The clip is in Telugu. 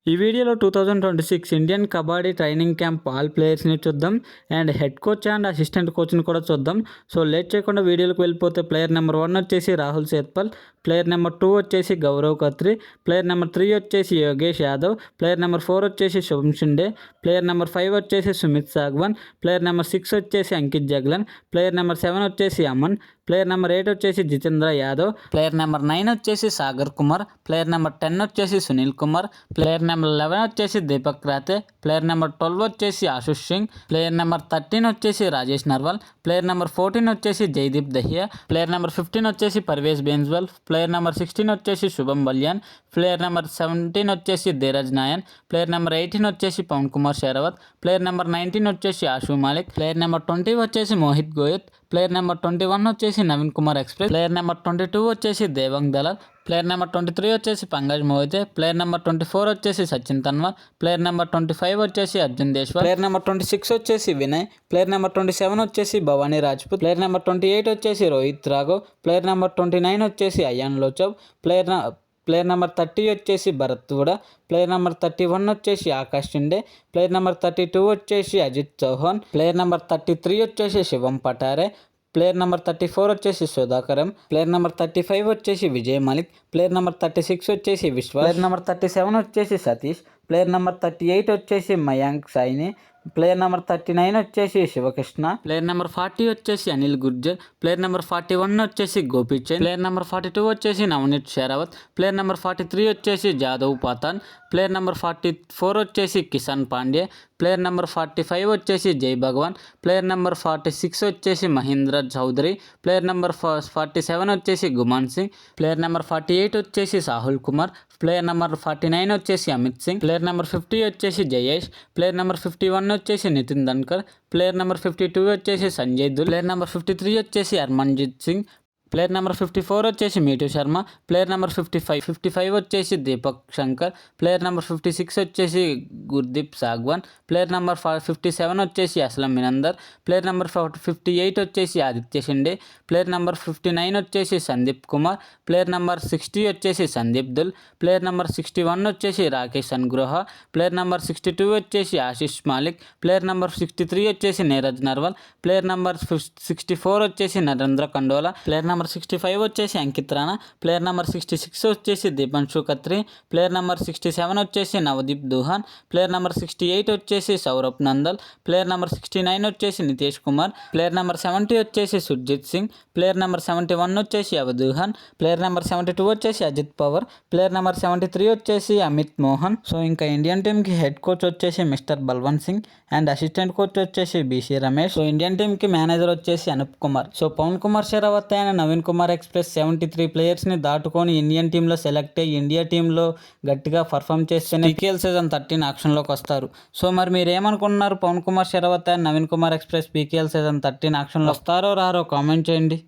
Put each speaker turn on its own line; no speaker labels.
ఈ వీడియోలో 2026 Indian kabaddi training camp all ప్లేయర్స్ని చూద్దాం and head coach and assistant కోచ్ని కూడా చూద్దాం. సో లేట్ చేయకుండా వీడియోకి వెళ్ళిపోతే ప్లేయర్ నెంబర్ 1 వచ్చేసి రాహుల్ సేత్పల్, ప్లేయర్ నెంబర్ 2 వచ్చేసి గౌరవ్ ఖత్రి, ప్లేయర్ నెంబర్ 3 వచ్చేసి యోగేష్ యాదవ్, ప్లేయర్ నెంబర్ 4 వచ్చేసి శుభం షిండే, ప్లేయర్ నెంబర్ 5 వచ్చేసి సుమిత్ సాగ్వాన్, ప్లేయర్ నెంబర్ 6 వచ్చేసి అంకిత్ జగ్లన్, ప్లేయర్ నెంబర్ 7 వచ్చేసి అమన్, ప్లేయర్ నెంబర్ 8 వచ్చేసి జితేంద్ర యాదవ్, ప్లేయర్ నెంబర్ 9 వచ్చేసి సాగర్ కుమార్, ప్లేయర్ నెంబర్ 10 వచ్చేసి సునీల్ కుమార్, ప్లేయర్ నెంబర్ 11 వచ్చేసి దీపక్ రాతే, ప్లేయర్ నెంబర్ 12 వచ్చేసి ఆశుష్ సింగ్, ప్లేయర్ నెంబర్ 13 వచ్చేసి రాజేష్ నర్వాల్, ప్లేయర్ నెంబర్ 14 వచ్చేసి జైదీప్ దహియా, ప్లేయర్ నెంబర్ 15 వచ్చేసి పర్వేజ్ బెన్జ్వాల్, ప్లేయర్ నెంబర్ 16 వచ్చేసి శుభం బల్యాన్, ప్లేయర్ నెంబర్ 17 వచ్చేసి ధీరజ్ నాయన్, ప్లేయర్ నెంబర్ 18 వచ్చేసి పవన్ కుమార్ షెరావత్, ప్లేయర్ నెంబర్ 19 వచ్చేసి ఆశు మాలిక్, ప్లేయర్ నెంబర్ 20 వచ్చేసి మోహిత్ గోయత్, ప్లేయర్ నెంబర్ 21 వచ్చేసి Naveen Kumar express, player number 22 వచ్చేసి దేవంగ్ దలాల్, ప్లేయర్ నెంబర్ 23 వచ్చేసి పంకజ్ మోహితే, ప్లేయర్ నెంబర్ 24 వచ్చేసి సచిన్ తన్వార్, ప్లేయర్ నెంబర్ 25 వచ్చేసి అర్జున్ దేశ్వాల్, ప్లేయర్ నెంబర్ 26 వచ్చేసి వినయ్, ప్లేయర్ నెంబర్ 27 వచ్చేసి భవానీ రాజ్పుత్, ప్లేయర్ నెంబర్ 28 వచ్చేసి రోహిత్ రాఘవ్, ప్లేయర్ నెంబర్ 29 వచ్చేసి అయాన్ లోచవ్, ప్లేయర్ నెంబర్ 30 వచ్చేసి భరత్ కూడా, ప్లేయర్ నెంబర్ 31 వచ్చేసి ఆకాష్ షిండే, ప్లేయర్ నెంబర్ 32 వచ్చేసి అజిత్ చౌహాన్, ప్లేయర్ నెంబర్ 33 వచ్చేసి శివం పటారే, ప్లేయర్ నెంబర్ 34 వచ్చేసి సుధాకరం, ప్లేయర్ నెంబర్ 35 వచ్చేసి విజయ్ మాలిక్, ప్లేయర్ నెంబర్ 36 వచ్చేసి విశ్వాస్, ప్లేయర్ నెంబర్ 37 వచ్చేసి సతీష్, ప్లేయర్ నెంబర్ 38 వచ్చేసి మయాంక్ సైని, ప్లేయర్ నెంబర్ 39 వచ్చేసి శివకృష్ణ, ప్లేయర్ నెంబర్ 40 వచ్చేసి అనిల్ గుర్జర్, ప్లేయర్ నెంబర్ 41 వచ్చేసి గోపీచంద్, ప్లేయర్ నెంబర్ 42 వచ్చేసి నవనీత్ షెరావత్, ప్లేయర్ నెంబర్ 43 వచ్చేసి జాదవ్ పాతాన్, ప్లేయర్ నెంబర్ 44 వచ్చేసి కిసాన్ పాండే, ప్లేయర్ నెంబర్ 45 వచ్చేసి జై భగవాన్, ప్లేయర్ నెంబర్ 46 వచ్చేసి మహేంద్ర చౌదరి, ప్లేయర్ నెంబర్ 47 వచ్చేసి గుమాన్ సింగ్, ప్లేయర్ నెంబర్ 48 వచ్చేసి సాహుల్ కుమార్, ప్లేయర్ నెంబర్ 49 వచ్చేసి అమిత్ సింగ్, ప్లేయర్ నెంబర్ 50 వచ్చేసి జయేష్, ప్లేయర్ నెంబర్ 51 వచ్చేసి నితిన్ ధన్కర్, ప్లేయర్ నెంబర్ 52 వచ్చేసి సంజయ్ దుల్, ప్లేయర్ నెంబర్ 53 వచ్చేసి హర్మన్జిత్ సింగ్, ప్లేయర్ నెంబర్ 54 వచ్చేసి మీటు శర్మ, ప్లేయర్ నెంబర్ 55 వచ్చేసి దీపక్ శంకర్, ప్లేయర్ నెంబర్ 56 వచ్చేసి గుర్దీప్ సాగ్వాన్, ప్లేయర్ నెంబర్ 57 వచ్చేసి అస్లం మినందర్, ప్లేయర్ నెంబర్ 58 వచ్చేసి ఆదిత్య షిండే, ప్లేయర్ నెంబర్ 59 వచ్చేసి సందీప్ కుమార్, ప్లేయర్ నెంబర్ 60 వచ్చేసి సందీప్ దుల్, ప్లేయర్ నెంబర్ 61 వచ్చేసి రాకేష్ అన్గ్రోహ, ప్లేయర్ నెంబర్ 62 వచ్చేసి ఆశిష్ మాలిక్, ప్లేయర్ నెంబర్ 63 వచ్చేసి నీరజ్ నర్వాల్, ప్లేయర్ నెంబర్ 64 వచ్చేసి నరేంద్ర కండోలా, ప్లేయర్ నెంబర్ 65 వచ్చేసి అంకిత్ రాణా, ప్లేయర్ నెంబర్ 66 వచ్చేసి దీపాన్షు ఖత్రి, ప్లేయర్ నెంబర్ 67 వచ్చేసి నవదీప్ దుహాన్, ప్లేయర్ నెంబర్ 68 వచ్చేసి సౌరభ్ నందల్, ప్లేయర్ నెంబర్ 69 వచ్చేసి నితేష్ కుమార్, ప్లేయర్ నెంబర్ 70 వచ్చేసి సుర్జిత్ సింగ్, ప్లేయర్ నెంబర్ 71 వచ్చేసి అవధూహన్, ప్లేయర్ నెంబర్ 72 వచ్చేసి అజిత్ పవర్, ప్లేయర్ నెంబర్ 73 వచ్చేసి అమిత్ మోహన్. సో ఇంకా ఇండియన్ టీంకి హెడ్ కోచ్ వచ్చేసి mister Balwant Singh and assistant coach వచ్చేసి బీసీ రమేష్. సో ఇండియన్ టీంకి మేనేజర్ వచ్చేసి అనూప్ కుమార్. సో పవన్ కుమార్ షెరావత్ అయిన నవీన్ కుమార్ ఎక్స్ప్రెస్ 73 ప్లేయర్స్ని దాటుకొని ఇండియన్ టీంలో సెలెక్ట్ అయ్యి ఇండియా టీంలో గట్టిగా పర్ఫామ్ చేస్తేనే పీకేఎల్ సీజన్ 13 యాక్షన్లోకి వస్తారు. సో మరి మీరు ఏమనుకుంటున్నారు? Pavan Kumar Sehrawat and Naveen Kumar express PKL season 13 యాక్షన్లో వస్తారో రారో కామెంట్ చేయండి.